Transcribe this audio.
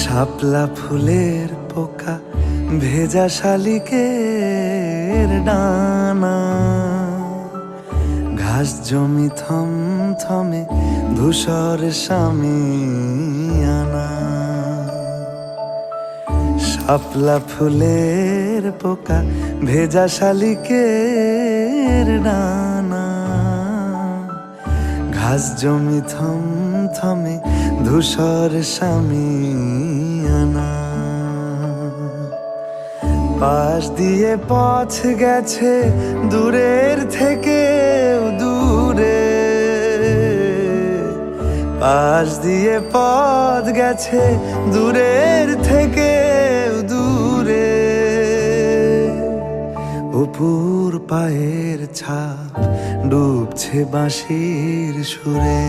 শাপলা ফুলের পোকা ভেজা শালিকের ডানা, ঘাস জমি থমথমে ধূসর শামিয়ানা। শাপলা ফুলের পোকা ভেজা শালিকের ডানা, ঘাস জমি থমথমে ধূসর শামিয়ানা। পাশ দিয়ে পথ গেছে দূরের থেকে দূরে, পাশ দিয়ে পথ গেছে দূরের থেকে দূরে। অপুর পায়ের ছাপ ডুবছে বাঁশির সুরে।